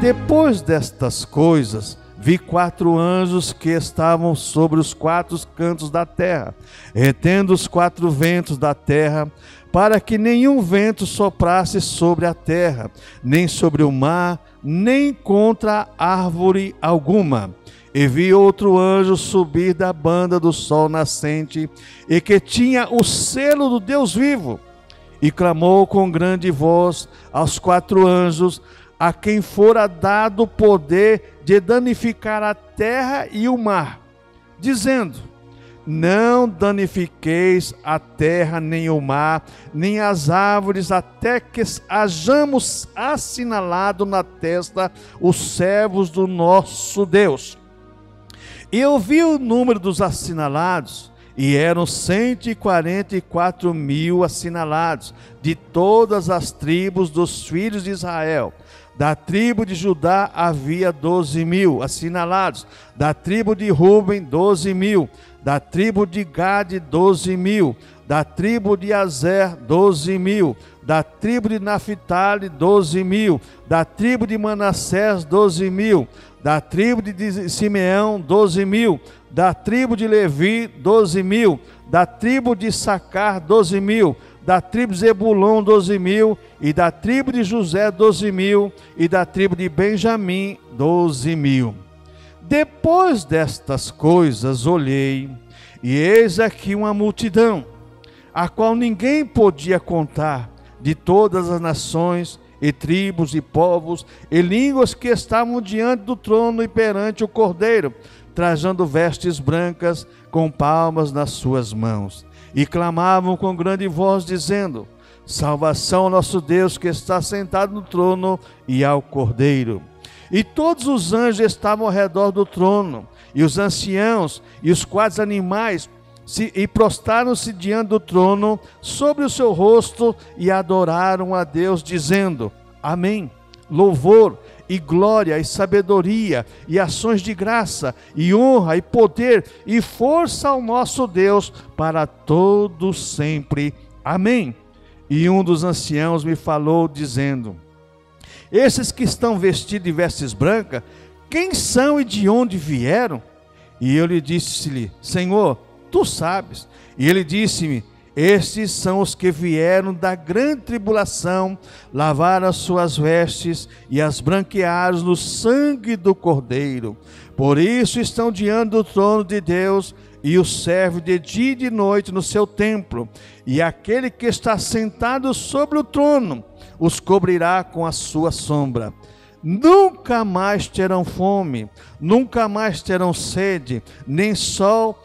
Depois destas coisas, vi 4 anjos que estavam sobre os 4 cantos da terra, retendo os 4 ventos da terra, para que nenhum vento soprasse sobre a terra, nem sobre o mar, nem contra árvore alguma. E vi outro anjo subir da banda do sol nascente, e que tinha o selo do Deus vivo, e clamou com grande voz aos 4 anjos, a quem fora dado o poder de danificar a terra e o mar, dizendo: não danifiqueis a terra, nem o mar, nem as árvores, até que hajamos assinalado na testa os servos do nosso Deus. E eu vi o número dos assinalados, e eram 144.000 assinalados, de todas as tribos dos filhos de Israel. Da tribo de Judá havia 12.000 assinalados, da tribo de Ruben 12.000, da tribo de Gade 12.000, da tribo de Azer 12.000, da tribo de Naphtali 12.000, da tribo de Manassés 12.000, da tribo de Simeão 12.000, da tribo de Levi 12.000, da tribo de Issacar 12.000, da tribo de Zebulon 12.000, e da tribo de José 12.000, e da tribo de Benjamim 12.000. Depois destas coisas olhei, e eis aqui uma multidão, a qual ninguém podia contar, de todas as nações, e tribos, e povos, e línguas, que estavam diante do trono e perante o Cordeiro, trajando vestes brancas, com palmas nas suas mãos. E clamavam com grande voz, dizendo: salvação ao nosso Deus, que está sentado no trono, e ao Cordeiro. E todos os anjos estavam ao redor do trono, e os anciãos, e os 4 animais, e prostraram-se diante do trono, sobre o seu rosto, e adoraram a Deus, dizendo: amém. Louvor, e glória, e sabedoria, e ações de graça, e honra, e poder, e força ao nosso Deus, para todo sempre. Amém. E um dos anciãos me falou, dizendo: esses que estão vestidos de vestes brancas, quem são e de onde vieram? E eu lhe disse-lhe: Senhor, tu sabes. E ele disse-me: estes são os que vieram da grande tribulação, lavaram as suas vestes e as branquearam no sangue do Cordeiro. Por isso estão diante do trono de Deus, e o servem de dia e de noite no seu templo. E aquele que está sentado sobre o trono os cobrirá com a sua sombra. Nunca mais terão fome, nunca mais terão sede, nem sol,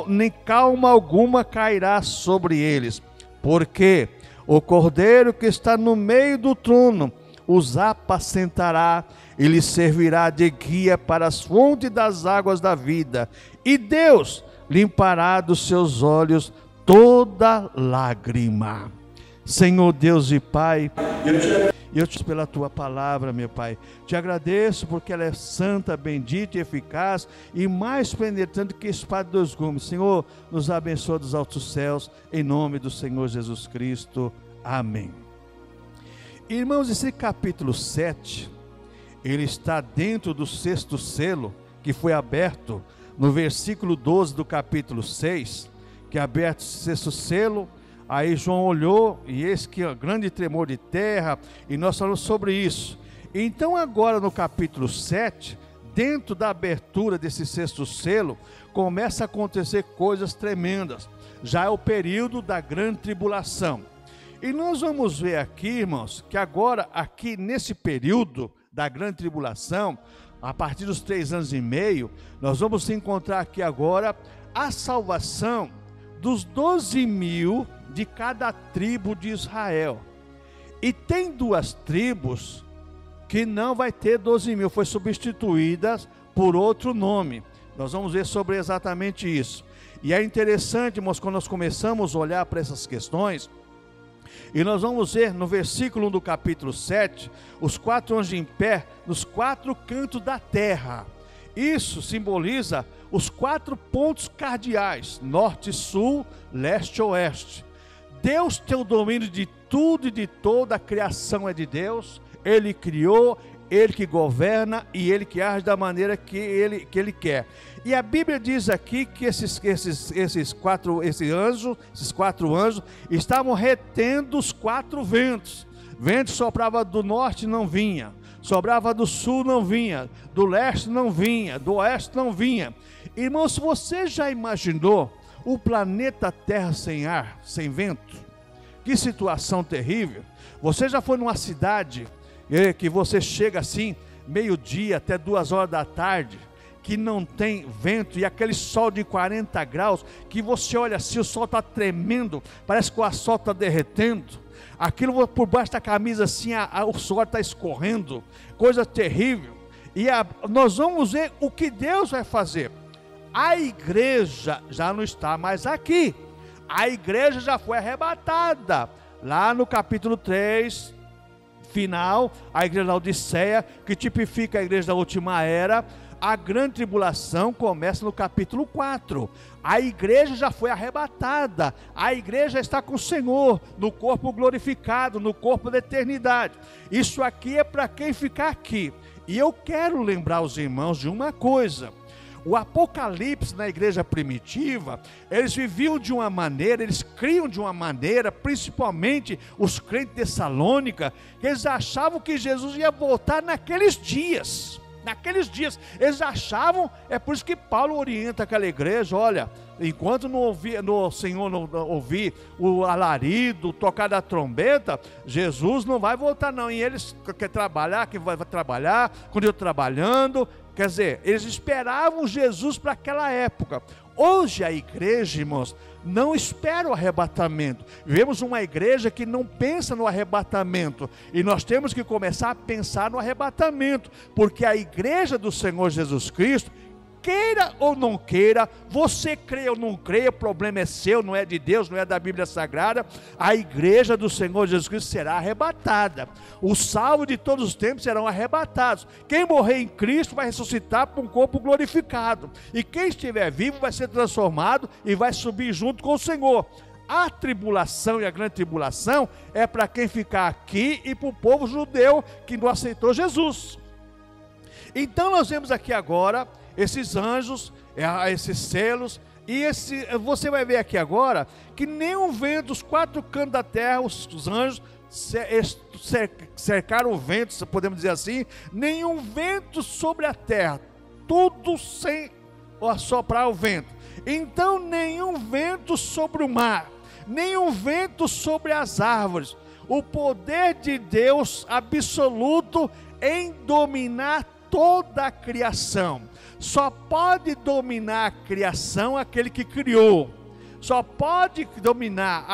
nem calma alguma cairá sobre eles, porque o Cordeiro que está no meio do trono os apacentará e lhes servirá de guia para as fontes das águas da vida, e Deus limpará dos seus olhos toda lágrima. Senhor Deus e Pai, eu te agradeço pela tua palavra, meu Pai. Te agradeço porque ela é santa, bendita e eficaz, e mais penetrante que espada de 2 gumes. Senhor, nos abençoa dos altos céus, em nome do Senhor Jesus Cristo. Amém. Irmãos, esse capítulo 7, ele está dentro do 6º selo, que foi aberto no versículo 12 do capítulo 6, que é aberto o 6º selo. Aí João olhou, e eis que grande tremor de terra, e nós falamos sobre isso. Então agora no capítulo 7, dentro da abertura desse 6º selo, começa a acontecer coisas tremendas. Já é o período da grande tribulação. E nós vamos ver aqui, irmãos, que agora aqui nesse período da grande tribulação, a partir dos 3 anos e meio, nós vamos encontrar aqui agora a salvação dos 12.000 de cada tribo de Israel. E tem 2 tribos que não vai ter 12.000, foi substituídas por outro nome. Nós vamos ver sobre exatamente isso. E é interessante, irmãos, quando nós começamos a olhar para essas questões, e nós vamos ver no versículo 1 do capítulo 7, os 4 anjos em pé nos 4 cantos da terra. Isso simboliza os 4 pontos cardeais: norte, sul, leste e oeste. Deus tem o domínio de tudo e de toda, a criação é de Deus, Ele criou, Ele que governa e Ele que age da maneira que Ele quer. E a Bíblia diz aqui que esses quatro anjos estavam retendo os 4 ventos. Vento soprava do norte, não vinha. Soprava do sul, não vinha. Do leste, não vinha. Do oeste, não vinha. Irmãos, você já imaginou o planeta Terra sem ar, sem vento? Que situação terrível. Você já foi numa cidade que você chega assim, meio-dia até 2 horas da tarde, que não tem vento, e aquele sol de 40 graus, que você olha assim, o sol está tremendo, parece que o sol está derretendo, aquilo por baixo da camisa assim, o sol está escorrendo, coisa terrível. E nós vamos ver o que Deus vai fazer. A igreja já não está mais aqui, a igreja já foi arrebatada, lá no capítulo 3, final, a igreja da Odisseia, que tipifica a igreja da última era. A grande tribulação começa no capítulo 4, a igreja já foi arrebatada, a igreja está com o Senhor, no corpo glorificado, no corpo da eternidade. Isso aqui é para quem ficar aqui. E eu quero lembrar os irmãos de uma coisa: o Apocalipse na igreja primitiva, eles viviam de uma maneira, eles criam de uma maneira, principalmente os crentes de Tessalônica, que eles achavam que Jesus ia voltar naqueles dias. Naqueles dias, eles achavam, é por isso que Paulo orienta aquela igreja: olha, enquanto o Senhor não ouvir o alarido, tocar da trombeta, Jesus não vai voltar não. E eles querem trabalhar, que vai trabalhar, continua trabalhando. Quer dizer, eles esperavam Jesus para aquela época. Hoje a igreja, irmãos, não espera o arrebatamento. Vemos uma igreja que não pensa no arrebatamento. E nós temos que começar a pensar no arrebatamento. Porque a igreja do Senhor Jesus Cristo, queira ou não queira, você crê ou não crê, o problema é seu, não é de Deus, não é da Bíblia Sagrada. A igreja do Senhor Jesus Cristo será arrebatada. Os salvos de todos os tempos serão arrebatados. Quem morrer em Cristo vai ressuscitar para um corpo glorificado. E quem estiver vivo vai ser transformado e vai subir junto com o Senhor. A tribulação e a grande tribulação é para quem ficar aqui e para o povo judeu que não aceitou Jesus. Então nós vemos aqui agora esses anjos, esses selos, e você vai ver aqui agora que nenhum vento, os 4 cantos da terra, os anjos cercaram o vento, podemos dizer assim, nenhum vento sobre a terra, tudo sem soprar o vento. Então nenhum vento sobre o mar, nenhum vento sobre as árvores. O poder de Deus absoluto em dominar toda a criação. Só pode dominar a criação aquele que criou. Só pode dominar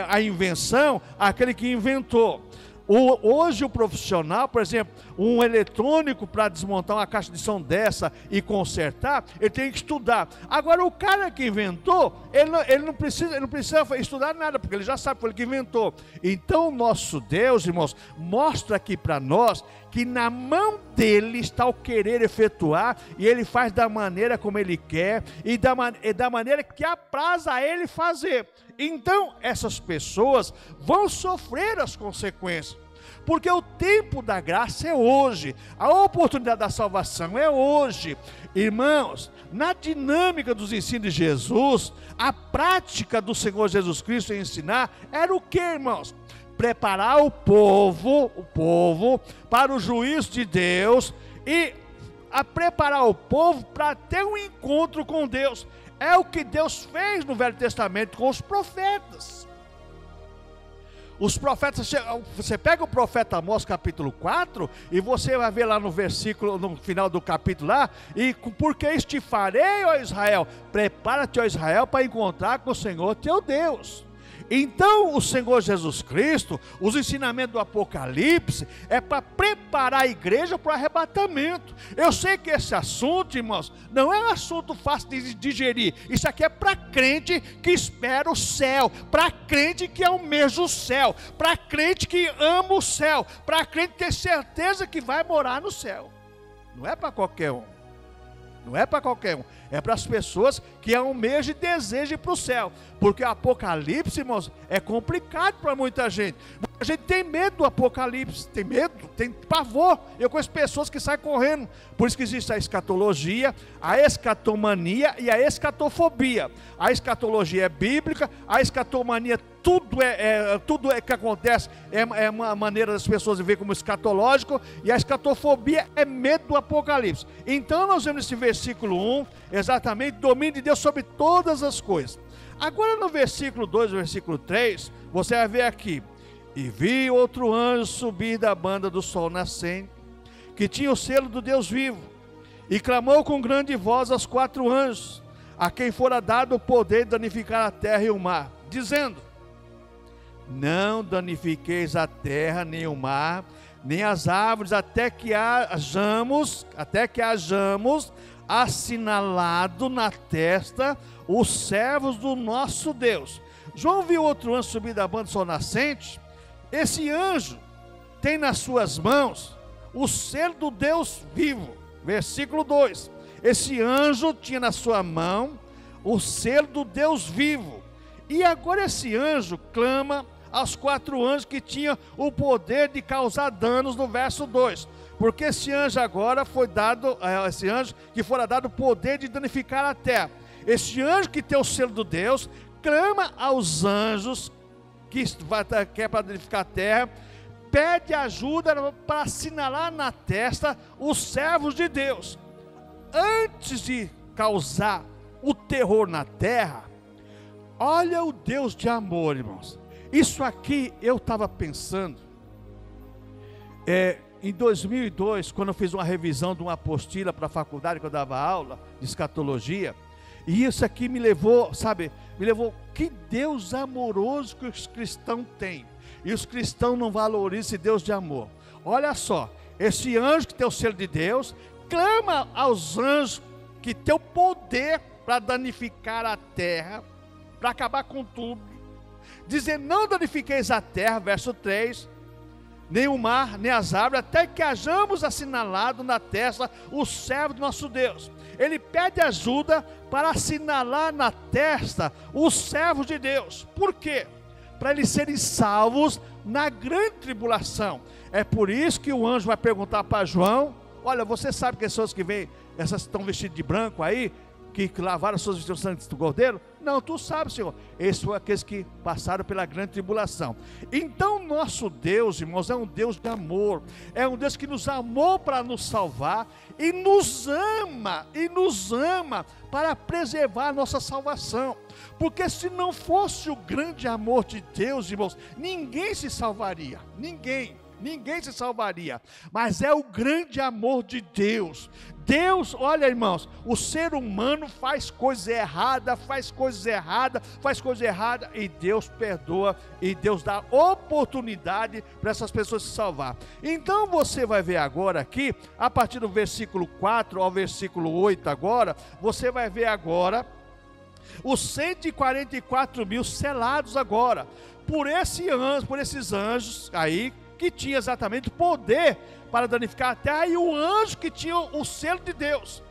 a invenção aquele que inventou. Hoje o profissional, por exemplo, um eletrônico, para desmontar uma caixa de som dessa e consertar, ele tem que estudar. Agora o cara que inventou, ele não precisa estudar nada, porque ele já sabe, foi ele que inventou. Então o nosso Deus, irmãos, mostra aqui para nós que na mão dele está o querer efetuar, e ele faz da maneira como ele quer, e da maneira que apraz a ele fazer. Então essas pessoas vão sofrer as consequências, porque o tempo da graça é hoje, a oportunidade da salvação é hoje. Irmãos, na dinâmica dos ensinos de Jesus, a prática do Senhor Jesus Cristo em ensinar era o que, irmãos? Preparar o povo para o juízo de Deus, e a preparar o povo para ter um encontro com Deus. É o que Deus fez no Velho Testamento com os profetas. Os profetas, você pega o profeta Amós capítulo 4, e você vai ver lá no versículo, no final do capítulo lá, e porque isto te farei, ó Israel, prepara-te, ó Israel, para encontrar com o Senhor teu Deus. Então o Senhor Jesus Cristo, os ensinamentos do Apocalipse, é para preparar a igreja para o arrebatamento. Eu sei que esse assunto, irmãos, não é um assunto fácil de digerir. Isso aqui é para crente que espera o céu, para crente que almeja o céu, para crente que ama o céu, para crente que tem certeza que vai morar no céu. Não é para qualquer um. Não é para qualquer um, é para as pessoas que almejam e desejam ir para o céu. Porque o Apocalipse, irmãos, é complicado para muita gente. A gente tem medo do apocalipse, tem medo, tem pavor. Eu conheço pessoas que saem correndo. Por isso que existe a escatologia, a escatomania e a escatofobia. A escatologia é bíblica, a escatomania, tudo que acontece é uma maneira das pessoas ver como escatológico, e a escatofobia é medo do apocalipse. Então nós vemos nesse versículo 1, exatamente, domínio de Deus sobre todas as coisas. Agora no versículo 2, versículo 3, você vai ver aqui: e vi outro anjo subir da banda do sol nascente, que tinha o selo do Deus vivo, e clamou com grande voz aos 4 anjos, a quem fora dado o poder de danificar a terra e o mar, dizendo: não danifiqueis a terra, nem o mar, nem as árvores, até que hajamos assinalado na testa os servos do nosso Deus. João viu outro anjo subir da banda do sol nascente. Esse anjo tem nas suas mãos o selo do Deus vivo. Versículo 2. Esse anjo tinha na sua mão o selo do Deus vivo. E agora esse anjo clama aos 4 anjos que tinham o poder de causar danos, no verso 2. Porque esse anjo agora foi dado, esse anjo que fora dado o poder de danificar a terra. Esse anjo que tem o selo do Deus clama aos anjos que é para danificar a terra, pede ajuda para assinalar na testa os servos de Deus. Antes de causar o terror na terra, olha o Deus de amor, irmãos. Isso aqui eu estava pensando, em 2002, quando eu fiz uma revisão de uma apostila para a faculdade, que eu dava aula de escatologia, e isso aqui me levou, que Deus amoroso que os cristãos têm. E os cristãos não valorizam esse Deus de amor. Olha só, esse anjo que tem o selo de Deus, clama aos anjos que tem o poder para danificar a terra, para acabar com tudo, dizendo: não danifiqueis a terra, verso 3, nem o mar, nem as árvores, até que hajamos assinalado na testa o servo do nosso Deus. Ele pede ajuda para assinalar na testa os servos de Deus. Por quê? Para eles serem salvos na grande tribulação. É por isso que o anjo vai perguntar para João: olha, você sabe que as pessoas que vêm, essas que estão vestidas de branco aí, que lavaram suas vestiduras sangue do cordeiro? Não, tu sabes, Senhor. Esses foram aqueles que passaram pela grande tribulação. Então nosso Deus, irmãos, é um Deus de amor. É um Deus que nos amou para nos salvar e nos ama para preservar a nossa salvação. Porque se não fosse o grande amor de Deus, irmãos, ninguém se salvaria. Ninguém se salvaria. Mas é o grande amor de Deus. Deus, olha, irmãos, o ser humano faz coisa errada, e Deus perdoa, e Deus dá oportunidade para essas pessoas se salvar. Então você vai ver agora aqui, a partir do versículo 4 ao versículo 8 agora, você vai ver agora os 144 mil selados agora, por esses anjos aí, que tinha exatamente o poder para danificar a terra, e o anjo que tinha o selo de Deus.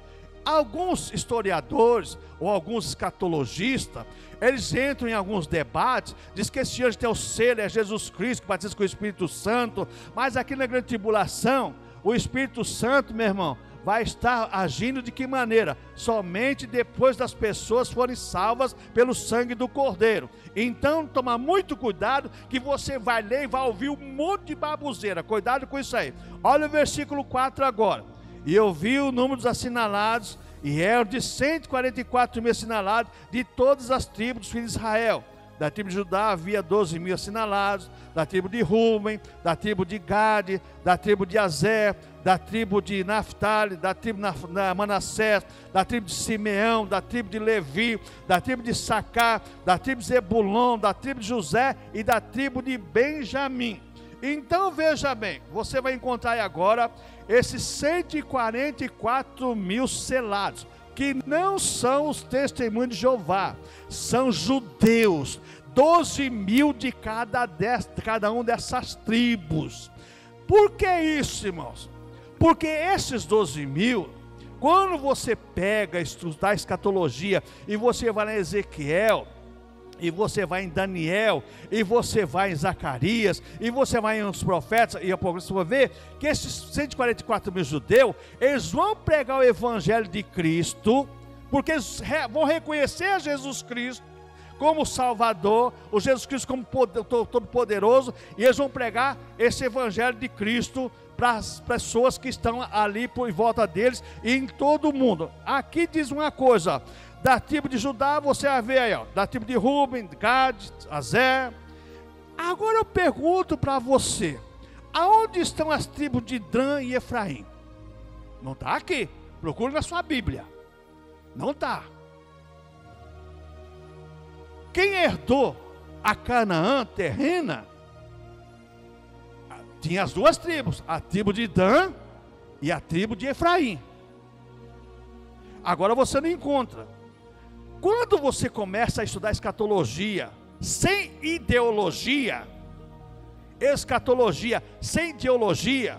Alguns historiadores ou alguns escatologistas, eles entram em alguns debates, diz que esse anjo tem o selo, é Jesus Cristo, que batiza com o Espírito Santo, mas aqui na grande tribulação, o Espírito Santo, meu irmão, vai estar agindo de que maneira? Somente depois das pessoas forem salvas pelo sangue do Cordeiro. Então toma muito cuidado, que você vai ler e vai ouvir um monte de baboseira. Cuidado com isso aí. Olha o versículo 4 agora. E eu vi o número dos assinalados, e eram de 144 mil assinalados, de todas as tribos dos filhos de Israel. Da tribo de Judá havia 12 mil assinalados, da tribo de Ruben, da tribo de Gade, da tribo de Azer, da tribo de Naftali, da tribo de Manassés, da tribo de Simeão, da tribo de Levi, da tribo de Sacar, da tribo de Zebulon, da tribo de José e da tribo de Benjamim. Então veja bem, você vai encontrar aí agora esses 144 mil selados, que não são os testemunhos de Jeová, são judeus, 12 mil de cada um dessas tribos. Por que isso, irmãos? Porque esses 12 mil, quando você pega, estudar escatologia, e você vai lá em Ezequiel, e você vai em Daniel, e você vai em Zacarias, e você vai nos profetas, e você vai ver que esses 144 mil judeus, eles vão pregar o evangelho de Cristo, porque eles vão reconhecer Jesus Cristo como Salvador, o Jesus Cristo como Todo-Poderoso, e eles vão pregar esse evangelho de Cristo para as pessoas que estão ali por volta deles e em todo o mundo. Aqui diz uma coisa: da tribo de Judá, você vai ver aí, ó, da tribo de Ruben, Gad, Azer. Agora eu pergunto para você: aonde estão as tribos de Dan e Efraim? Não está aqui. Procure na sua Bíblia. Não está. Quem herdou a Canaã terrena tinha as duas tribos, a tribo de Dan e a tribo de Efraim. Agora você não encontra. Quando você começa a estudar escatologia sem ideologia, escatologia sem ideologia,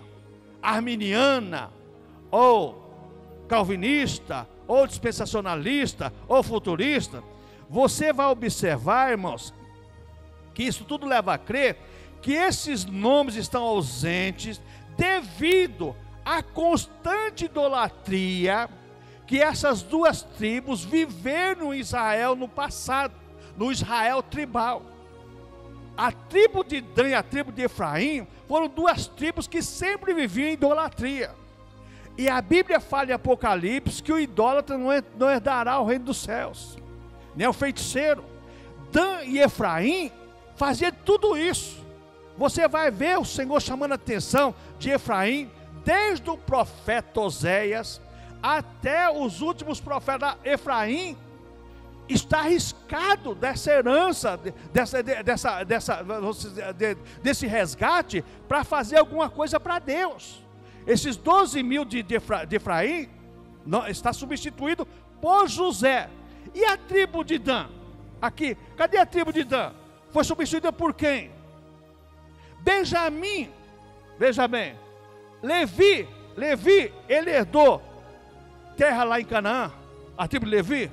arminiana, ou calvinista, ou dispensacionalista, ou futurista, você vai observar, irmãos, que isso tudo leva a crer que esses nomes estão ausentes devido à constante idolatria que essas duas tribos viveram em Israel no passado, no Israel tribal. A tribo de Dan e a tribo de Efraim foram duas tribos que sempre viviam em idolatria. E a Bíblia fala em Apocalipse que o idólatra não herdará o reino dos céus, nem o feiticeiro. Dan e Efraim faziam tudo isso. Você vai ver o Senhor chamando a atenção de Efraim, desde o profeta Oséias até os últimos profetas. Efraim está arriscado dessa herança, desse resgate, para fazer alguma coisa para Deus. Esses 12 mil de Efraim está substituído por José. E a tribo de Dan? Aqui, cadê a tribo de Dan? Foi substituída por quem? Benjamim. Veja bem, Levi, ele herdou terra lá em Canaã. A tribo de Levi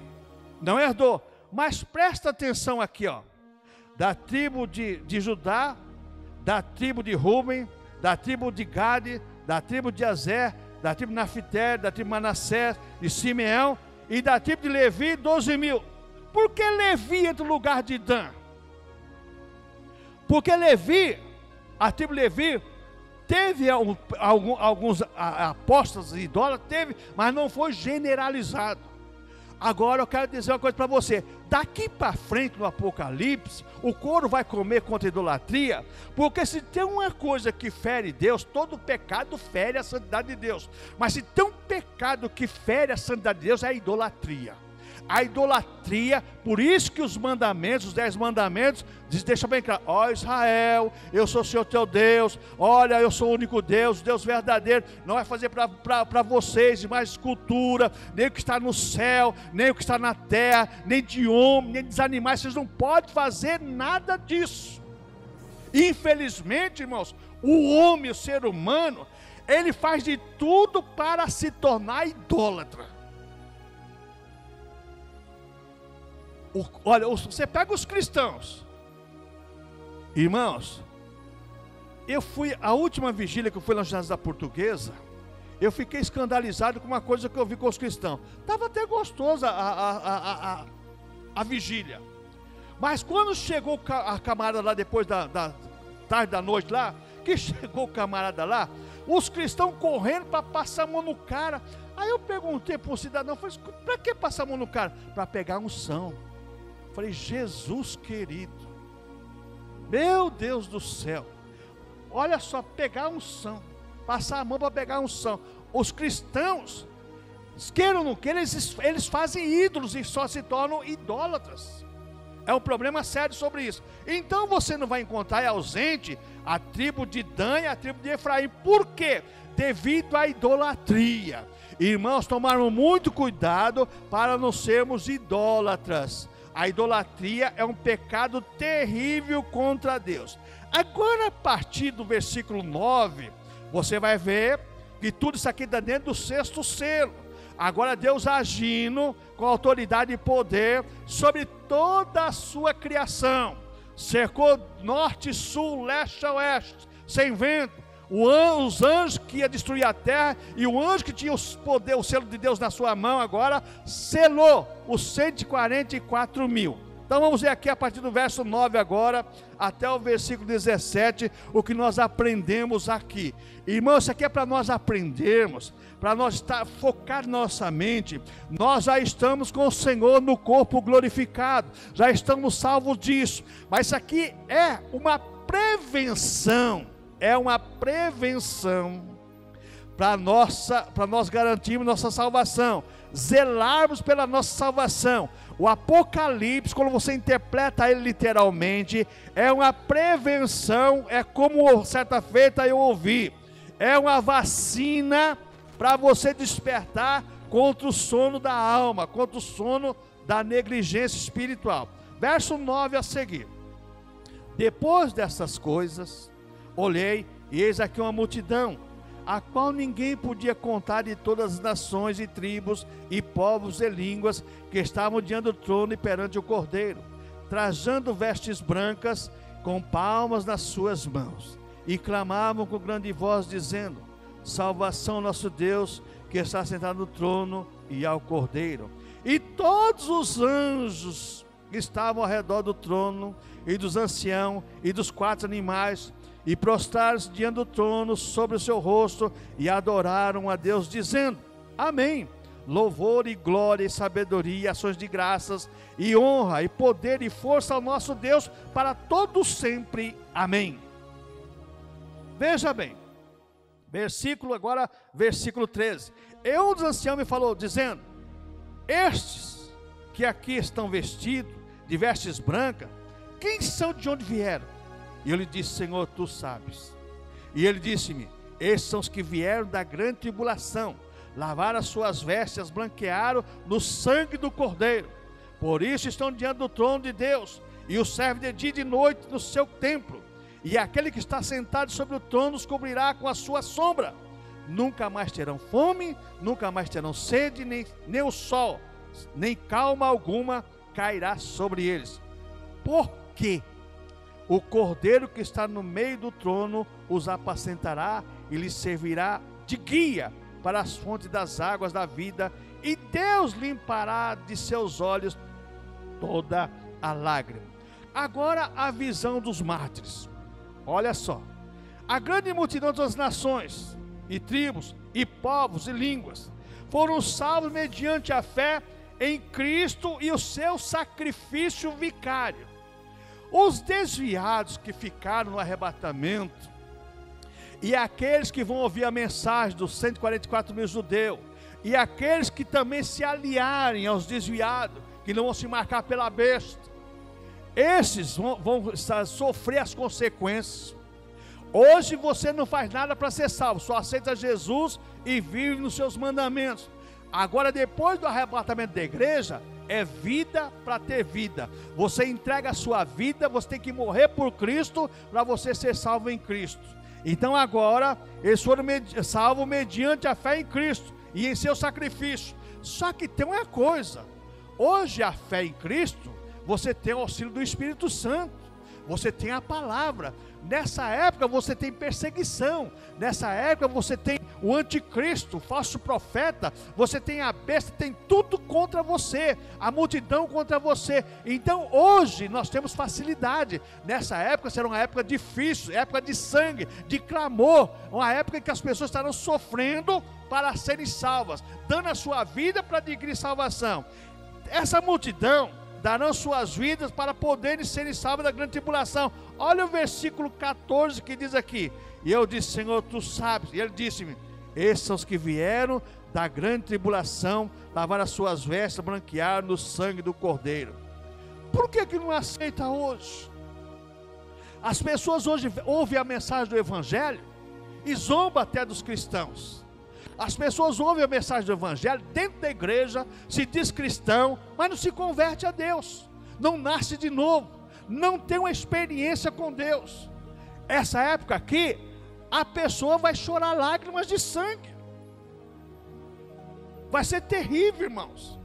não herdou. Mas presta atenção aqui, ó. Da tribo de Judá, da tribo de Ruben, da tribo de Gade, da tribo de Azer, da tribo de Naftali, da tribo de Manassés, de Simeão e da tribo de Levi, 12 mil. Por que Levi entra no lugar de Dan? Porque Levi, a tribo de Levi, teve alguns apóstolos e idólatras, teve, mas não foi generalizado. Agora eu quero dizer uma coisa para você: daqui para frente no Apocalipse, o couro vai comer contra a idolatria, porque se tem uma coisa que fere Deus, todo pecado fere a santidade de Deus, mas se tem um pecado que fere a santidade de Deus, é a idolatria. A idolatria, por isso que os mandamentos, os 10 mandamentos, deixa bem claro: ó Israel, eu sou o Senhor teu Deus, olha, eu sou o único Deus, o Deus verdadeiro, não vai fazer para vocês mais escultura, nem o que está no céu, nem o que está na terra, nem de homem, nem dos animais, vocês não podem fazer nada disso. Infelizmente, irmãos, o homem, o ser humano, ele faz de tudo para se tornar idólatra. Olha, você pega os cristãos, irmãos, a última vigília que eu fui lá no ginásio da Portuguesa, eu fiquei escandalizado com uma coisa que eu vi com os cristãos. Estava até gostosa a vigília, mas quando chegou a camarada lá, depois da tarde da noite lá, que chegou o camarada lá, os cristãos correndo para passar a mão no cara. Aí eu perguntei para o cidadão, falei: para que passar a mão no cara? Para pegar unção. Falei: Jesus querido, meu Deus do céu, olha só, pegar unção, passar a mão para pegar unção. Os cristãos, queiram ou não queiram, eles fazem ídolos e só se tornam idólatras. É um problema sério sobre isso. Então você não vai encontrar, é ausente, a tribo de Dan e a tribo de Efraim. Por quê? Devido à idolatria. Irmãos, tomaram muito cuidado para não sermos idólatras. A idolatria é um pecado terrível contra Deus. Agora, a partir do versículo 9, você vai ver que tudo isso aqui está dentro do 6º selo. Agora Deus agindo com autoridade e poder sobre toda a sua criação, cercou norte, sul, leste a oeste, sem vento. Os anjos que ia destruir a terra, e o anjo que tinha o selo de Deus na sua mão agora, selou os 144 mil. Então vamos ver aqui a partir do verso 9 agora, até o versículo 17, o que nós aprendemos aqui. Irmãos, isso aqui é para nós aprendermos, para nós estar focado na nossa mente. Nós já estamos com o Senhor no corpo glorificado, já estamos salvos disso, mas isso aqui é uma prevenção. É uma prevenção para nós garantirmos nossa salvação, zelarmos pela nossa salvação. O Apocalipse, quando você interpreta ele literalmente, é uma prevenção, é como certa feita eu ouvi, é uma vacina para você despertar contra o sono da alma, contra o sono da negligência espiritual. Verso 9 a seguir. Depois dessas coisas, olhei, e eis aqui uma multidão, a qual ninguém podia contar, de todas as nações e tribos e povos e línguas, que estavam diante do trono e perante o Cordeiro, trajando vestes brancas, com palmas nas suas mãos, e clamavam com grande voz, dizendo: salvação nosso Deus, que está sentado no trono, e ao Cordeiro. E todos os anjos que estavam ao redor do trono, e dos anciãos, e dos 4 animais, e prostraram-se diante do trono sobre o seu rosto, e adoraram a Deus, dizendo: amém, louvor e glória e sabedoria, ações de graças, e honra, e poder e força ao nosso Deus, para todo sempre, amém. Veja bem, versículo 13, e um dos anciãos me falou, dizendo: estes que aqui estão vestidos de vestes brancas, quem são, de onde vieram? E eu lhe disse: Senhor, tu sabes. E ele disse-me: esses são os que vieram da grande tribulação, lavaram as suas vestes, as branquearam no sangue do Cordeiro. Por isso estão diante do trono de Deus, e o servem de dia e de noite no seu templo. E aquele que está sentado sobre o trono os cobrirá com a sua sombra. Nunca mais terão fome, nunca mais terão sede, nem o sol, nem calma alguma cairá sobre eles. Por quê? O Cordeiro que está no meio do trono os apacentará e lhes servirá de guia para as fontes das águas da vida, e Deus limpará de seus olhos toda a lágrima. Agora a visão dos mártires. Olha só, a grande multidão das nações e tribos e povos e línguas foram salvos mediante a fé em Cristo e o seu sacrifício vicário. Os desviados que ficaram no arrebatamento, e aqueles que vão ouvir a mensagem dos 144 mil judeus, e aqueles que também se aliarem aos desviados, que não vão se marcar pela besta, esses vão sofrer as consequências. Hoje você não faz nada para ser salvo, só aceita Jesus e vive nos seus mandamentos. Agora, depois do arrebatamento da igreja, é vida para ter vida. Você entrega a sua vida, você tem que morrer por Cristo para você ser salvo em Cristo. Então agora eles foram salvos mediante a fé em Cristo e em seu sacrifício. Só que tem uma coisa: hoje a fé em Cristo, você tem o auxílio do Espírito Santo, você tem a palavra. Nessa época você tem perseguição, nessa época você tem o anticristo, o falso profeta, você tem a besta, tem tudo contra você, a multidão contra você. Então hoje nós temos facilidade. Nessa época será uma época difícil, época de sangue, de clamor, uma época em que as pessoas estarão sofrendo para serem salvas, dando a sua vida para adquirir salvação. Essa multidão darão suas vidas para poderem serem salvos da grande tribulação. Olha o versículo 14 que diz aqui: e eu disse: Senhor, tu sabes. E ele disse-me: esses são os que vieram da grande tribulação, lavaram as suas vestes, branquearam no sangue do Cordeiro. Por que não aceita hoje? As pessoas hoje ouvem a mensagem do Evangelho e zombam até dos cristãos. As pessoas ouvem a mensagem do Evangelho dentro da igreja, se diz cristão, mas não se converte a Deus, não nasce de novo, não tem uma experiência com Deus. Essa época aqui, a pessoa vai chorar lágrimas de sangue, vai ser terrível, irmãos.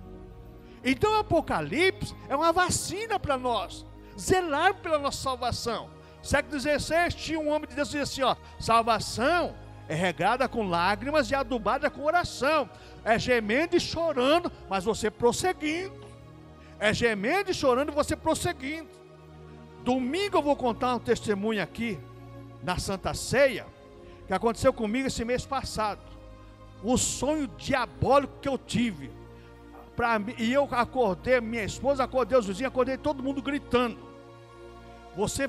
Então o Apocalipse é uma vacina para nós, zelar pela nossa salvação. Século XVI tinha um homem de Deus que dizia assim, salvação é regada com lágrimas e adubada com oração, é gemendo e chorando, mas você prosseguindo, é gemendo e chorando e você prosseguindo. Domingo eu vou contar um testemunho aqui, na Santa Ceia, que aconteceu comigo esse mês passado. O sonho diabólico que eu tive, e eu acordei, minha esposa acordei, os vizinhos, acordei todo mundo gritando. Você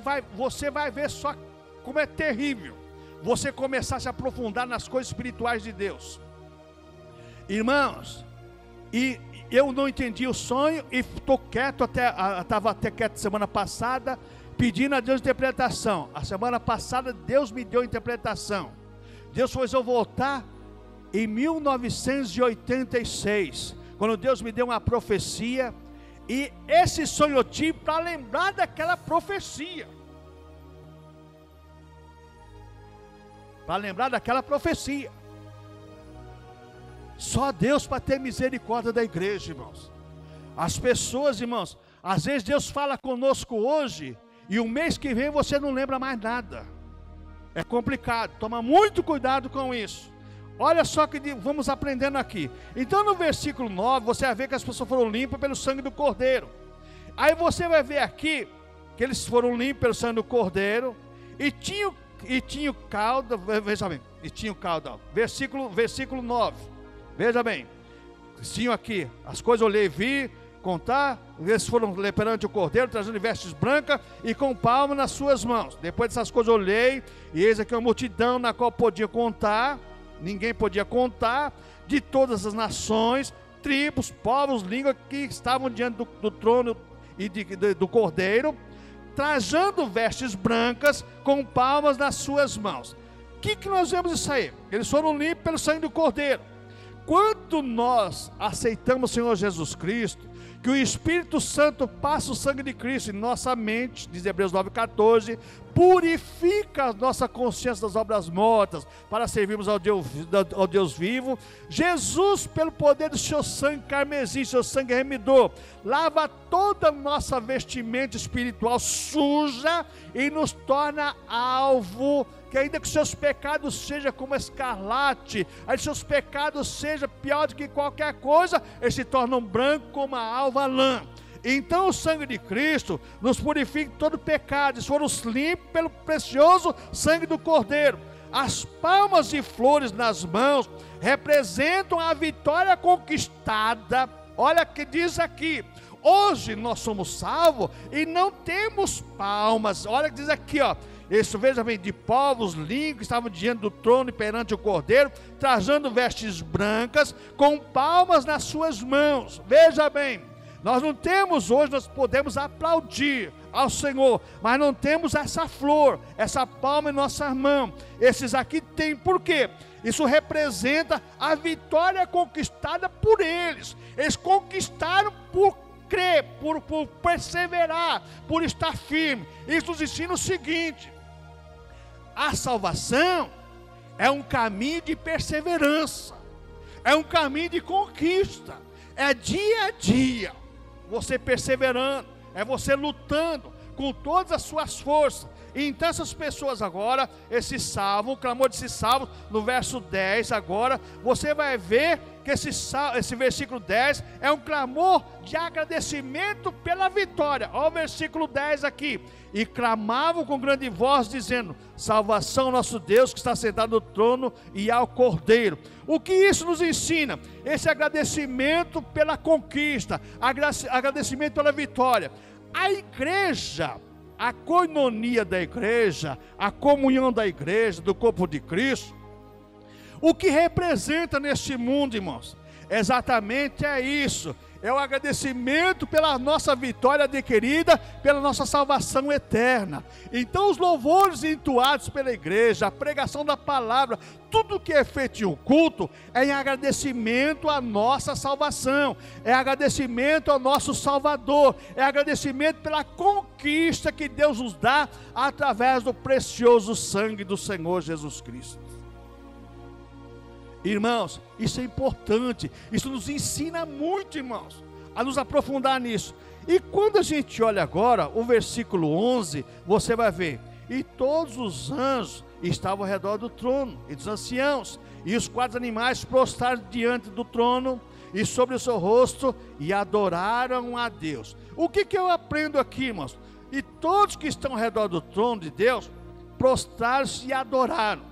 vai ver só como é terrível você começar a se aprofundar nas coisas espirituais de Deus. Irmãos, e eu não entendi o sonho e estou quieto, estava até quieto semana passada, pedindo a Deus interpretação. A semana passada Deus me deu interpretação. Deus fez eu voltar em 1986, quando Deus me deu uma profecia, e esse sonho eu tive para lembrar daquela profecia. Para lembrar daquela profecia. Só Deus para ter misericórdia da igreja, irmãos. As pessoas, irmãos, às vezes Deus fala conosco hoje, e o mês que vem você não lembra mais nada. É complicado, toma muito cuidado com isso. Olha só que vamos aprendendo aqui. Então no versículo 9, você vai ver que as pessoas foram limpas pelo sangue do Cordeiro. Aí você vai ver aqui, que eles foram limpos pelo sangue do Cordeiro, e tinham cauda, veja bem, e tinham cauda, versículo 9, veja bem, tinham aqui, as coisas eu olhei e vi, contar, eles foram perante o Cordeiro, trazendo vestes brancas e com palmas nas suas mãos. Depois dessas coisas eu olhei, e eis aqui uma multidão na qual podia contar, ninguém podia contar, de todas as nações, tribos, povos, línguas que estavam diante do trono e do Cordeiro, trajando vestes brancas com palmas nas suas mãos. O que nós vemos isso aí? Eles foram limpos pelo sangue do Cordeiro. Quando nós aceitamos o Senhor Jesus Cristo, que o Espírito Santo passa o sangue de Cristo em nossa mente, diz Hebreus 9,14, purifica a nossa consciência das obras mortas, para servirmos ao Deus vivo. Jesus, pelo poder do seu sangue carmesim, seu sangue remidor, lava toda a nossa vestimenta espiritual suja e nos torna alvo, que ainda que seus pecados sejam como escarlate, ainda que seus pecados sejam pior do que qualquer coisa, eles se tornam brancos como a alva lã. Então o sangue de Cristo nos purifica de todo pecado, e foram limpos pelo precioso sangue do Cordeiro. As palmas e flores nas mãos representam a vitória conquistada. Olha o que diz aqui: hoje nós somos salvos e não temos palmas. Olha o que diz aqui, isso, veja bem, de povos, línguas, que estavam diante do trono e perante o Cordeiro, trajando vestes brancas, com palmas nas suas mãos. Veja bem, nós não temos hoje, nós podemos aplaudir ao Senhor, mas não temos essa flor, essa palma em nossas mãos. Esses aqui tem, por quê? Isso representa a vitória conquistada por eles. Eles conquistaram por crer, por perseverar, por estar firme. Isso nos ensina o seguinte: a salvação é um caminho de perseverança, é um caminho de conquista, é dia a dia, você perseverando, é você lutando com todas as suas forças. E então essas pessoas agora, esse salvo, o clamor desse salvo, no verso 10 agora, você vai ver que esse versículo 10 é um clamor de agradecimento pela vitória. Olha o versículo 10 aqui: e clamavam com grande voz, dizendo: salvação ao nosso Deus que está sentado no trono e ao Cordeiro. O que isso nos ensina? Esse agradecimento pela conquista, agradecimento pela vitória. A igreja, a koinonia da igreja, a comunhão da igreja, do corpo de Cristo, o que representa neste mundo, irmãos, exatamente é isso: é o agradecimento pela nossa vitória adquirida, pela nossa salvação eterna. Então os louvores entoados pela igreja, a pregação da palavra, tudo que é feito em um culto é em agradecimento à nossa salvação, é agradecimento ao nosso Salvador, é agradecimento pela conquista que Deus nos dá através do precioso sangue do Senhor Jesus Cristo. Irmãos, isso é importante, isso nos ensina muito, irmãos. a nos aprofundar nisso. E quando a gente olha agora o versículo 11, você vai ver: e todos os anjos estavam ao redor do trono e dos anciãos, e os 4 animais prostraram diante do trono e sobre o seu rosto e adoraram a Deus. O que eu aprendo aqui, irmãos? E todos que estão ao redor do trono de Deus prostraram-se e adoraram.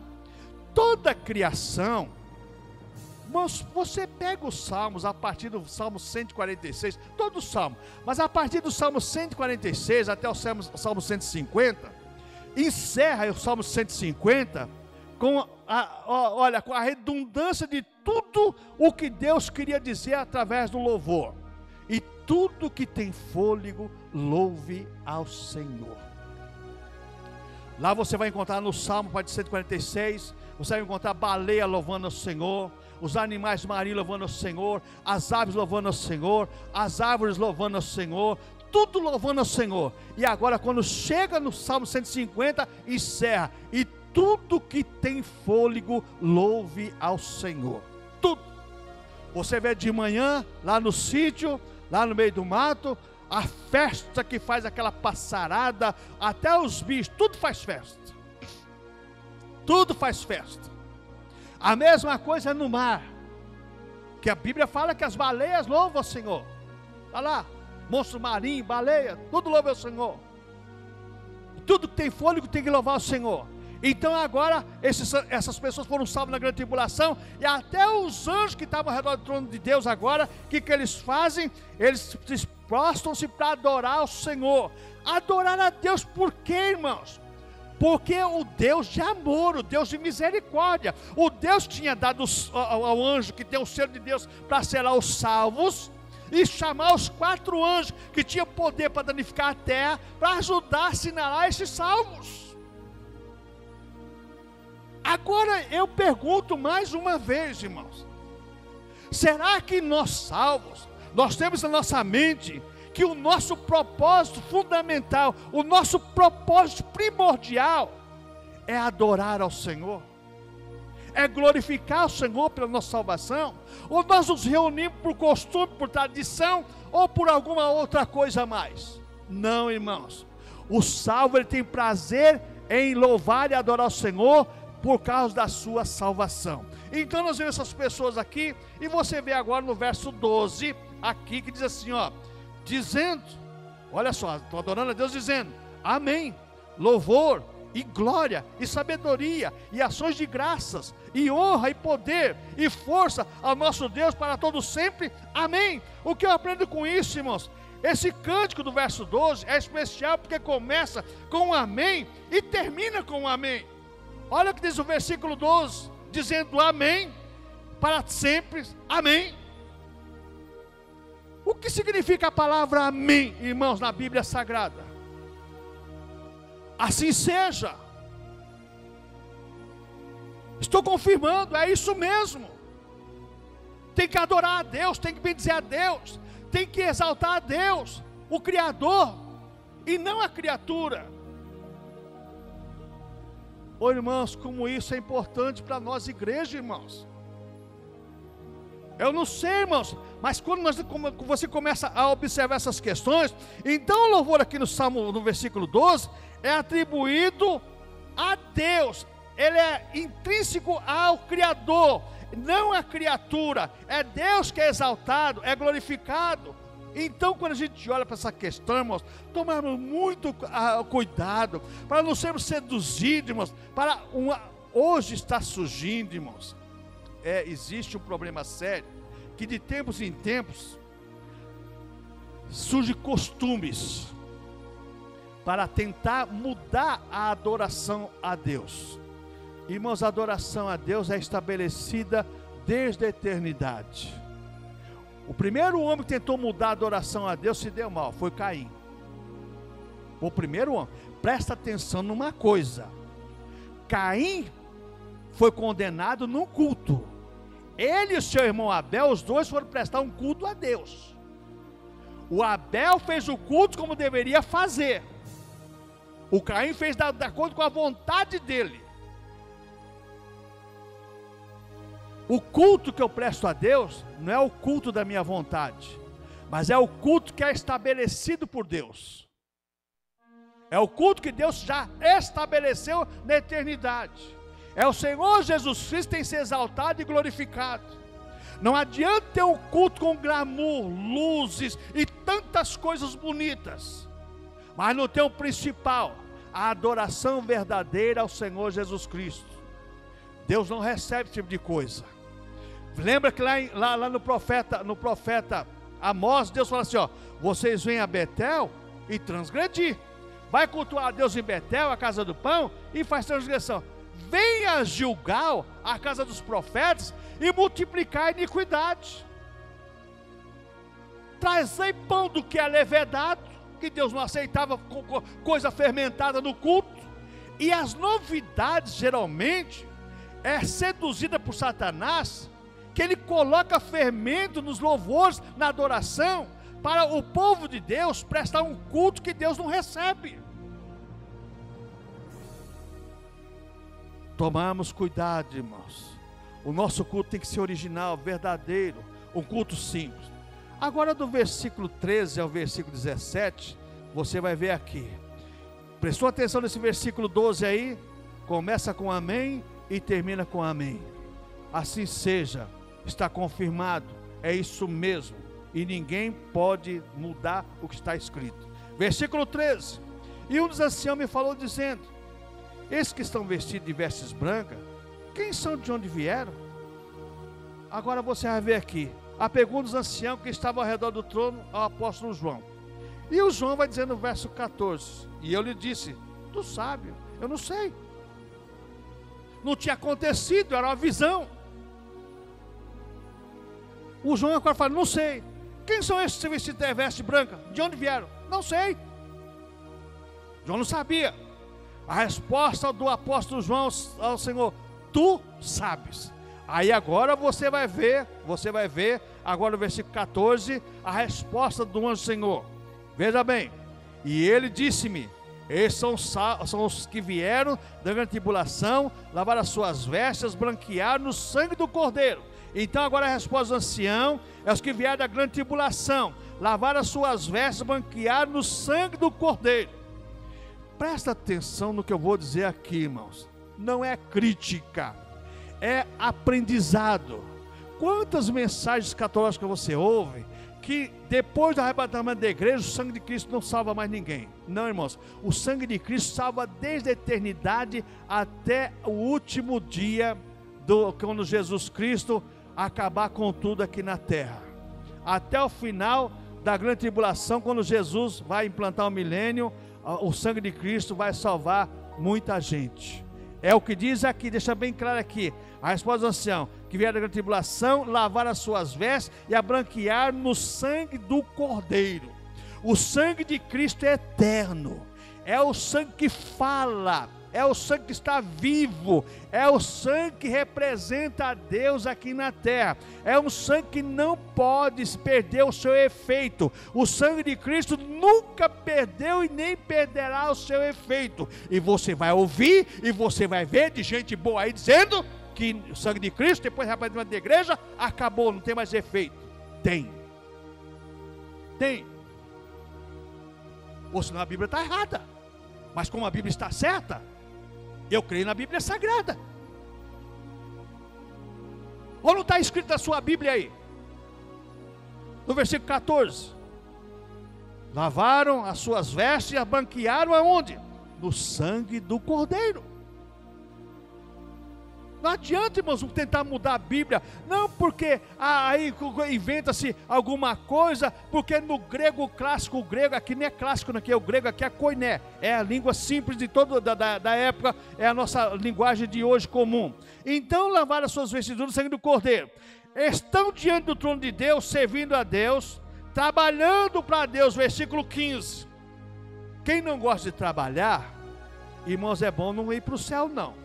Toda a criação, irmãos, você pega os salmos a partir do salmo 146, todo o salmo, mas a partir do salmo 146 até o salmo 150, encerra o salmo 150 com com a redundância de tudo o que Deus queria dizer através do louvor. E tudo que tem fôlego, louve ao Senhor. Lá você vai encontrar no salmo, parte 146, você vai encontrar a baleia louvando ao Senhor, os animais marinhos louvando ao Senhor, as aves louvando ao Senhor, as árvores louvando ao Senhor, tudo louvando ao Senhor. E agora, quando chega no salmo 150, encerra: e tudo que tem fôlego, louve ao Senhor. Tudo. Você vê de manhã, lá no sítio, lá no meio do mato, a festa que faz aquela passarada, até os bichos, tudo faz festa. Tudo faz festa. A mesma coisa no mar, que a Bíblia fala que as baleias louvam ao Senhor. Olha lá, monstro marinho, baleia, tudo louva ao Senhor. Tudo que tem fôlego tem que louvar ao Senhor. Então agora, essas pessoas foram salvas na grande tribulação, e até os anjos que estavam ao redor do trono de Deus agora, o que eles fazem? Eles prostram-se para adorar ao Senhor. Adorar a Deus por quê, irmãos? Porque o Deus de amor, o Deus de misericórdia, o Deus que tinha dado ao anjo que tem o selo de Deus para selar os salvos, e chamar os 4 anjos que tinham poder para danificar a terra, para ajudar a assinalar esses salvos. Agora eu pergunto mais uma vez, irmãos: será que nós salvos, nós temos na nossa mente que o nosso propósito fundamental, o nosso propósito primordial é adorar ao Senhor? É glorificar o Senhor pela nossa salvação? Ou nós nos reunimos por costume, por tradição, ou por alguma outra coisa a mais? Não, irmãos. O salvo, ele tem prazer em louvar e adorar o Senhor por causa da sua salvação. Então nós vemos essas pessoas aqui, e você vê agora no verso 12, aqui que diz assim, ó, dizendo, olha só, estou adorando a Deus dizendo: amém, louvor e glória e sabedoria e ações de graças e honra e poder e força ao nosso Deus para todos sempre, amém. O que eu aprendo com isso, irmãos? Esse cântico do verso 12 é especial porque começa com um amém e termina com um amém. Olha o que diz o versículo 12, dizendo amém, para sempre, amém. O que significa a palavra amém, irmãos, na Bíblia Sagrada? Assim seja. Estou confirmando, é isso mesmo. Tem que adorar a Deus, tem que bendizer a Deus, tem que exaltar a Deus, o Criador, e não a criatura. Ô irmãos, como isso é importante para nós, igreja, irmãos. Eu não sei, irmãos, mas quando você começa a observar essas questões, então o louvor aqui no Salmo, no versículo 12, é atribuído a Deus. Ele é intrínseco ao Criador, não à criatura. É Deus que é exaltado, é glorificado. Então, quando a gente olha para essa questão, irmãos, tomamos muito cuidado para não sermos seduzidos, irmãos. Hoje está surgindo, irmãos, existe um problema sério, que de tempos em tempos surgem costumes para tentar mudar a adoração a Deus. Irmãos, a adoração a Deus é estabelecida desde a eternidade. O primeiro homem que tentou mudar a adoração a Deus se deu mal, foi Caim. O primeiro homem. Presta atenção numa coisa: Caim foi condenado num culto. Ele e o seu irmão Abel, os dois foram prestar um culto a Deus. O Abel fez o culto como deveria fazer. O Caim fez de acordo com a vontade dele. O culto que eu presto a Deus não é o culto da minha vontade, mas é o culto que é estabelecido por Deus. É o culto que Deus já estabeleceu na eternidade. É o Senhor Jesus Cristo que tem que ser exaltado e glorificado. Não adianta ter um culto com glamour, luzes e tantas coisas bonitas, mas não tem o principal, a adoração verdadeira ao Senhor Jesus Cristo. Deus não recebe esse tipo de coisa. Lembra que lá no profeta Amós, Deus fala assim, ó: vocês vêm a Betel e transgredir. Vai cultuar a Deus em Betel, a casa do pão, e faz transgressão. Venha a Gilgal, a casa dos profetas, e multiplicar a iniquidade. Trazei pão do que é levedado, que Deus não aceitava coisa fermentada no culto. E as novidades, geralmente, é seduzida por Satanás, que ele coloca fermento nos louvores, na adoração, para o povo de Deus prestar um culto que Deus não recebe. Tomamos cuidado, irmãos. O nosso culto tem que ser original, verdadeiro, um culto simples. Agora, do versículo 13 ao versículo 17, você vai ver aqui. Prestou atenção nesse versículo 12 aí? Começa com amém e termina com amém. Assim seja, está confirmado, é isso mesmo, e ninguém pode mudar o que está escrito. Versículo 13: e um dos anciãos me falou dizendo: esses que estão vestidos de vestes brancas, quem são, de onde vieram? Agora você vai ver aqui a pergunta dos anciãos que estavam ao redor do trono ao apóstolo João. E o João vai dizer no verso 14: e eu lhe disse: tu sabe, eu não sei. Não tinha acontecido, era uma visão. O João agora fala: não sei. Quem são esses vestidos de veste branca? De onde vieram? Não sei. João não sabia. A resposta do apóstolo João ao Senhor: tu sabes. Aí agora você vai ver agora no versículo 14, a resposta do anjo do Senhor. Veja bem: e ele disse-me: esses são os que vieram da grande tribulação, lavaram as suas vestes, branquearam no sangue do Cordeiro. Então agora a resposta do ancião é os que vieram da grande tribulação, lavaram as suas vestes, branquearam no sangue do Cordeiro. Presta atenção no que eu vou dizer aqui, irmãos. Não é crítica, é aprendizado. Quantas mensagens escatológicas você ouve que depois do arrebatamento da igreja o sangue de Cristo não salva mais ninguém? Não, irmãos, o sangue de Cristo salva desde a eternidade até o último dia, quando Jesus Cristo acabar com tudo aqui na terra, até o final da grande tribulação, quando Jesus vai implantar o milênio. O sangue de Cristo vai salvar muita gente. É o que diz aqui, deixa bem claro aqui. A resposta do ancião: que vieram da grande tribulação, lavaram as suas vestes e a branquear no sangue do Cordeiro. O sangue de Cristo é eterno, é o sangue que fala, é o sangue que está vivo, é o sangue que representa a Deus aqui na terra, é um sangue que não pode perder o seu efeito. O sangue de Cristo nunca perdeu e nem perderá o seu efeito. E você vai ouvir e você vai ver de gente boa aí dizendo que o sangue de Cristo, depois do arrebatamento da igreja, acabou, não tem mais efeito. Tem. Ou senão a Bíblia está errada. Mas como a Bíblia está certa, eu creio na Bíblia Sagrada. Ou não está escrito na sua Bíblia aí? No versículo 14: lavaram as suas vestes e a branquearam aonde? No sangue do Cordeiro. Não adianta, irmãos, tentar mudar a Bíblia. Não porque aí inventa-se alguma coisa, porque no grego clássico, o grego aqui não é clássico, aqui é o grego, aqui é koiné, é a língua simples de toda da época, é a nossa linguagem de hoje comum. Então lavaram as suas vestiduras no sangue do Cordeiro. Estão diante do trono de Deus, servindo a Deus, trabalhando para Deus. Versículo 15. Quem não gosta de trabalhar, irmãos, é bom não ir para o céu não.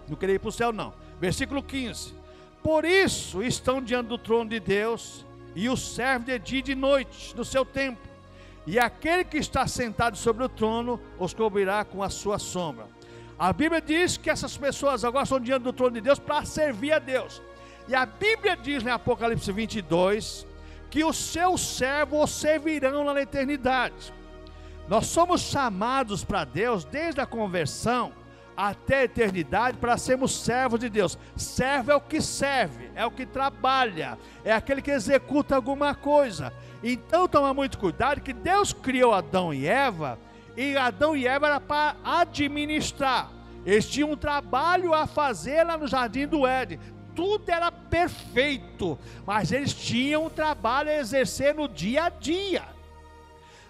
Não queria ir para o céu não. Versículo 15. Por isso estão diante do trono de Deus, e o servem de dia e de noite no seu tempo, e aquele que está sentado sobre o trono os cobrirá com a sua sombra. A Bíblia diz que essas pessoas agora estão diante do trono de Deus para servir a Deus. E a Bíblia diz em Apocalipse 22, que os seus servos o servirão lá na eternidade. Nós somos chamados para Deus desde a conversão até a eternidade para sermos servos de Deus. Servo é o que serve, é o que trabalha, é aquele que executa alguma coisa. Então toma muito cuidado que Deus criou Adão e Eva era para administrar. Eles tinham um trabalho a fazer lá no Jardim do Éden. Tudo era perfeito, mas eles tinham um trabalho a exercer no dia a dia.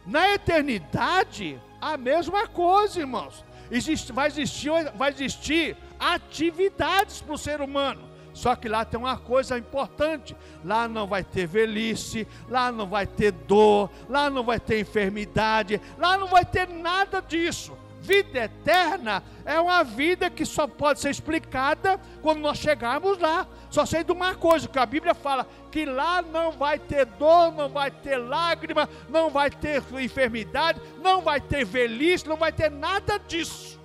Na eternidade, a mesma coisa, irmãos. Vai existir atividades para o ser humano. Só que lá tem uma coisa importante: lá não vai ter velhice, lá não vai ter dor, lá não vai ter enfermidade, lá não vai ter nada disso. Vida eterna é uma vida que só pode ser explicada quando nós chegarmos lá. Só sei de uma coisa, que a Bíblia fala, que lá não vai ter dor, não vai ter lágrima, não vai ter enfermidade, não vai ter velhice, não vai ter nada disso.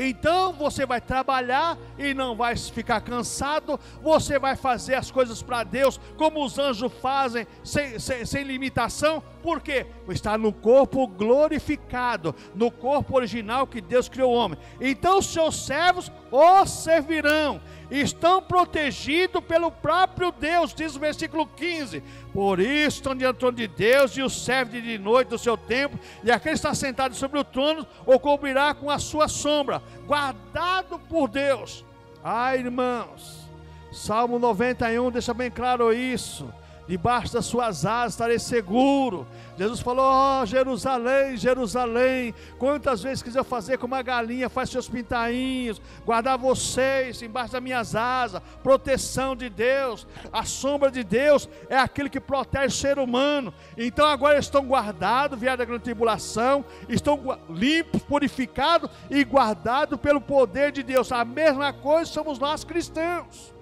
Então você vai trabalhar e não vai ficar cansado, você vai fazer as coisas para Deus como os anjos fazem, sem limitação. Por quê? Está no corpo glorificado, no corpo original que Deus criou o homem. Então os seus servos o servirão, estão protegidos pelo próprio Deus, diz o versículo 15. Por isso estão diante do trono de Deus, e o serve de noite do seu templo, e aquele que está sentado sobre o trono o cobrirá com a sua sombra, guardado por Deus. Ai, irmãos, Salmo 91 deixa bem claro isso: debaixo das suas asas estarei seguro. Jesus falou: ó Jerusalém, Jerusalém, quantas vezes quiser fazer como a galinha faz seus pintainhos, guardar vocês embaixo das minhas asas. Proteção de Deus, a sombra de Deus é aquele que protege o ser humano. Então agora eles estão guardados, vieram da grande tribulação, estão limpos, purificados e guardados pelo poder de Deus. A mesma coisa somos nós cristãos.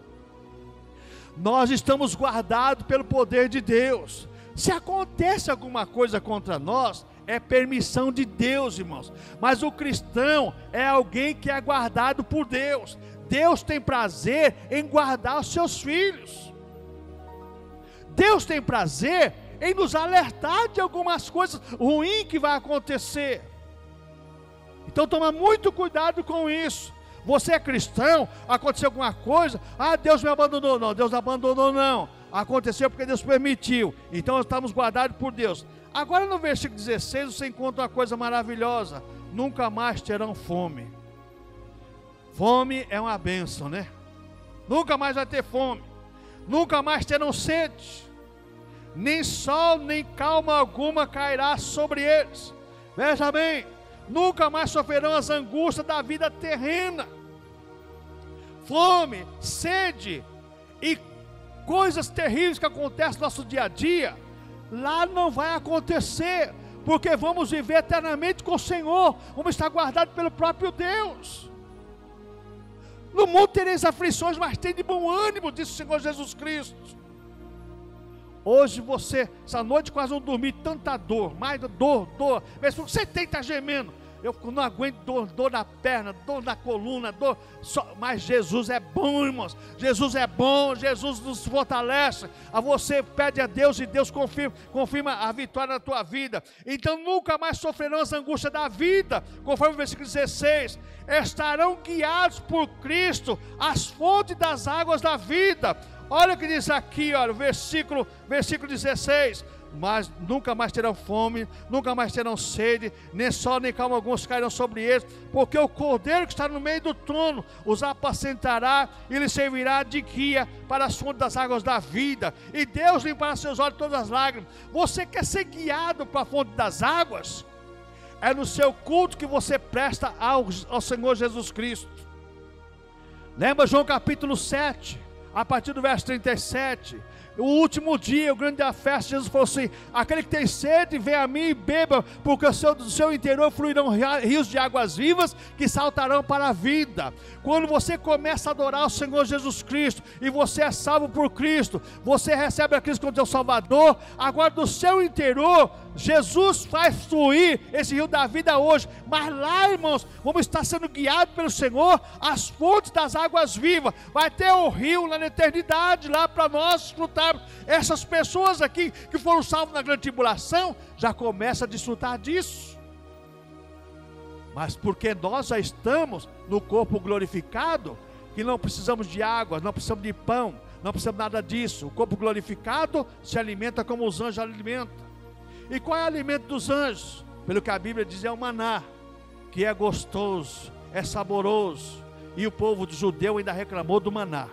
Nós estamos guardados pelo poder de Deus. Se acontece alguma coisa contra nós, é permissão de Deus, irmãos. Mas o cristão é alguém que é guardado por Deus. Deus tem prazer em guardar os seus filhos. Deus tem prazer em nos alertar de algumas coisas ruins que vai acontecer. Então toma muito cuidado com isso. Você é cristão, aconteceu alguma coisa, Deus me abandonou. Não, Deus não abandonou não, aconteceu porque Deus permitiu. Então estamos guardados por Deus. Agora no versículo 16 você encontra uma coisa maravilhosa: nunca mais terão fome. Fome é uma bênção, né? Nunca mais vai ter fome, nunca mais terão sede, nem sol nem calma alguma cairá sobre eles. Veja bem, nunca mais sofrerão as angústias da vida terrena. Fome, sede e coisas terríveis que acontecem no nosso dia a dia, lá não vai acontecer, porque vamos viver eternamente com o Senhor, vamos estar guardados pelo próprio Deus. No mundo tereis aflições, mas tem de bom ânimo, disse o Senhor Jesus Cristo. Hoje essa noite quase não dormi, tanta dor, mais dor, mas você está gemendo. Eu não aguento dor na perna, dor na coluna, mas Jesus é bom, irmãos. Jesus é bom, Jesus nos fortalece. Você pede a Deus e Deus confirma a vitória na tua vida. Então nunca mais sofrerão as angústias da vida, conforme o versículo 16. Estarão guiados por Cristo às fontes das águas da vida. Olha o que diz aqui, olha, o versículo 16. Mas nunca mais terão fome, nunca mais terão sede, nem sol nem calma alguns cairão sobre eles, porque o Cordeiro que está no meio do trono os apacentará e lhes servirá de guia para as fontes das águas da vida, e Deus limpará seus olhos todas as lágrimas. Você quer ser guiado para a fonte das águas? É no seu culto que você presta ao Senhor Jesus Cristo. Lembra João capítulo 7, a partir do verso 37, o último dia, o grande da festa, Jesus falou assim: aquele que tem sede, vem a mim e beba, porque do seu interior fluirão rios de águas vivas, que saltarão para a vida. Quando você começa a adorar o Senhor Jesus Cristo, e você é salvo por Cristo, você recebe a Cristo como teu Salvador, agora do seu interior, Jesus faz fluir esse rio da vida hoje. Mas lá, irmãos, vamos estar sendo guiados pelo Senhor, as fontes das águas vivas. Vai ter o rio lá na eternidade, lá para nós desfrutar. árvores. Essas pessoas aqui que foram salvas na grande tribulação, já começam a desfrutar disso. Mas porque nós já estamos no corpo glorificado, que não precisamos de água, não precisamos de pão, não precisamos nada disso. O corpo glorificado se alimenta como os anjos alimentam. E qual é o alimento dos anjos? Pelo que a Bíblia diz, é o maná, que é gostoso, é saboroso. E o povo judeu ainda reclamou do maná.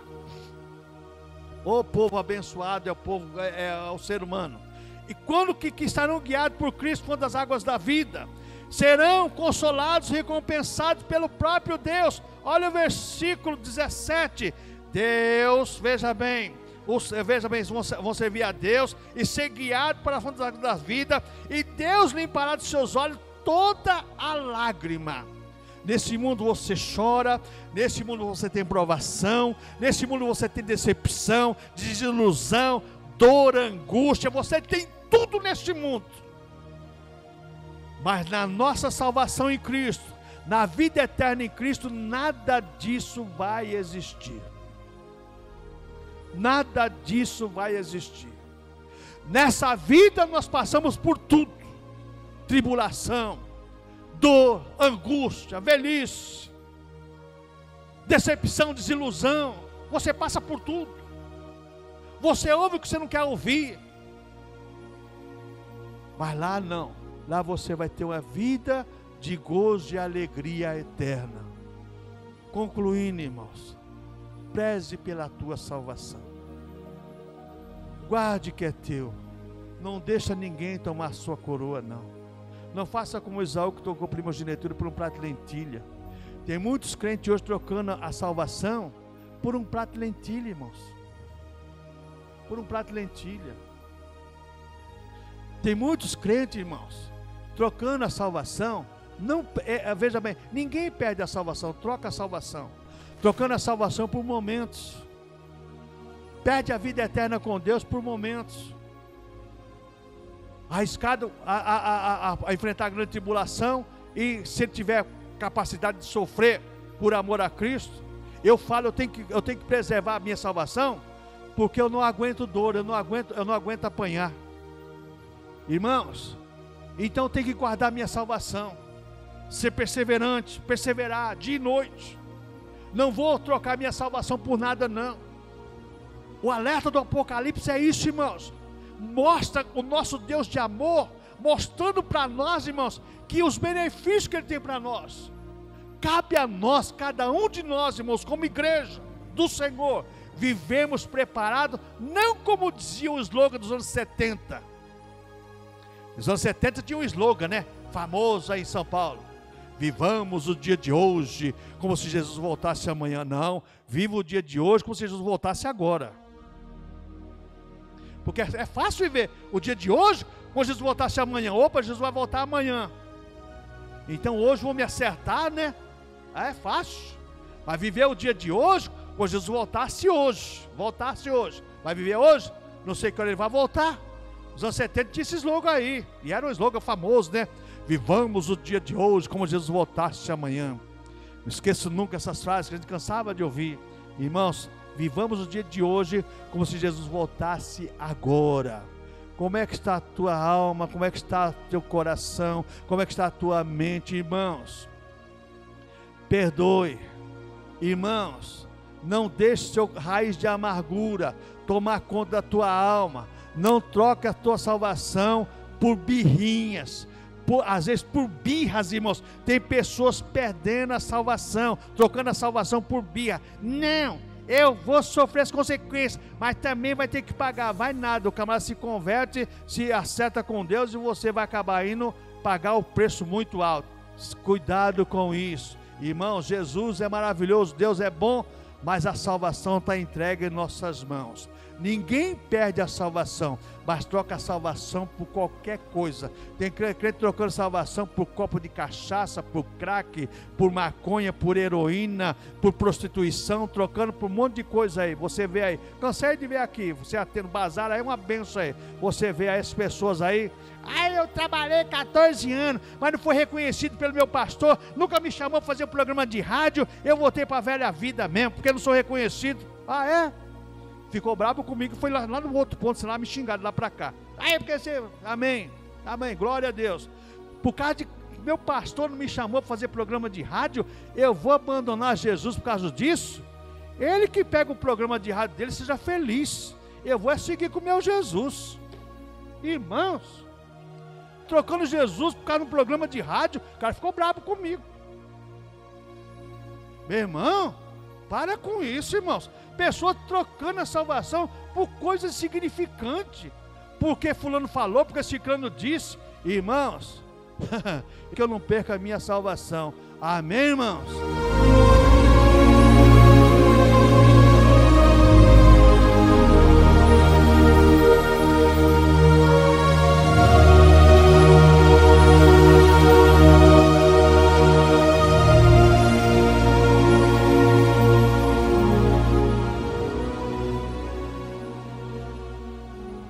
O povo abençoado é o ser humano. E quando que estarão guiados por Cristo, quando as águas da vida serão consolados, recompensados pelo próprio Deus. Olha o versículo 17. Deus, veja bem, vão servir a Deus e ser guiados para a fonte das águas da vida, e Deus limpará dos seus olhos toda a lágrima. Nesse mundo você chora, nesse mundo você tem provação, nesse mundo você tem decepção, desilusão, dor, angústia, você tem tudo neste mundo. Mas na nossa salvação em Cristo, na vida eterna em Cristo, nada disso vai existir. Nada disso vai existir. Nessa vida nós passamos por tudo: tribulação, dor, angústia, velhice, decepção, desilusão. Você passa por tudo. Você ouve o que você não quer ouvir. Mas lá não. Lá você vai ter uma vida de gozo e alegria eterna. Concluindo, irmãos, preze pela tua salvação. Guarde que é teu. Não deixa ninguém tomar a sua coroa, não. Não faça como Esaú, que trocou primogenitura por um prato de lentilha. Tem muitos crentes hoje trocando a salvação por um prato de lentilha, irmãos. Por um prato de lentilha. Tem muitos crentes, irmãos, trocando a salvação. Veja bem, ninguém perde a salvação, troca a salvação. Trocando a salvação por momentos. Perde a vida eterna com Deus por momentos. Arriscado a enfrentar a grande tribulação, e se ele tiver capacidade de sofrer por amor a Cristo, eu falo, eu tenho que preservar a minha salvação, porque eu não aguento dor, eu não aguento apanhar. Irmãos, então eu tenho que guardar a minha salvação, ser perseverante, perseverar dia e noite. Não vou trocar minha salvação por nada, não. O alerta do Apocalipse é isso, irmãos. Mostra o nosso Deus de amor, mostrando para nós, irmãos, que os benefícios que Ele tem para nós, cabe a nós, cada um de nós, irmãos, como igreja do Senhor, vivemos preparados, não como dizia o slogan dos anos 70. Nos anos 70 tinha um slogan, né? Famoso aí em São Paulo: vivamos o dia de hoje como se Jesus voltasse amanhã. Não, viva o dia de hoje como se Jesus voltasse agora. Porque é fácil viver o dia de hoje como se Jesus voltasse amanhã. Opa, Jesus vai voltar amanhã, então hoje vou me acertar, né? É fácil. Mas viver o dia de hoje como se Jesus voltasse hoje. Vai viver hoje? Não sei quando Ele vai voltar. Nos anos 70 tinha esse slogan aí, e era um slogan famoso, né? Vivamos o dia de hoje como Jesus voltasse amanhã. Não esqueço nunca essas frases que a gente cansava de ouvir. Irmãos, vivamos o dia de hoje como se Jesus voltasse agora. Como é que está a tua alma? Como é que está o teu coração? Como é que está a tua mente, irmãos? Perdoe. Irmãos, não deixe seu raiz de amargura tomar conta da tua alma. Não troque a tua salvação por birrinhas, às vezes por birras, irmãos. Tem pessoas perdendo a salvação, trocando a salvação por birra. Não, eu vou sofrer as consequências, mas também vai ter que pagar. Vai nada, o camarada se converte, se acerta com Deus, e você vai acabar indo pagar o preço muito alto. Cuidado com isso, irmãos. Jesus é maravilhoso, Deus é bom, mas a salvação está entregue em nossas mãos. Ninguém perde a salvação, mas troca a salvação por qualquer coisa. Tem crente trocando salvação por copo de cachaça, por crack, por maconha, por heroína, por prostituição, trocando por um monte de coisa aí. Você vê aí, cansei de ver aqui, você atendo bazar aí, uma benção aí. Você vê aí as pessoas aí: eu trabalhei 14 anos, mas não fui reconhecido pelo meu pastor, nunca me chamou para fazer um programa de rádio, eu voltei para a velha vida mesmo, porque não sou reconhecido. Ah, é? ficou bravo comigo, foi lá no outro ponto, sei lá, me xingar de lá para cá. Aí, porque você, amém, amém, glória a Deus. Por causa de meu pastor não me chamou para fazer programa de rádio, eu vou abandonar Jesus por causa disso? Ele que pega o programa de rádio dele, seja feliz. Eu vou seguir com o meu Jesus. Irmãos, trocando Jesus por causa de um programa de rádio, o cara ficou bravo comigo. Meu irmão, para com isso, irmãos. Pessoas trocando a salvação por coisas insignificantes. Porque fulano falou, porque ciclano disse. Irmãos, que eu não perca a minha salvação. Amém, irmãos?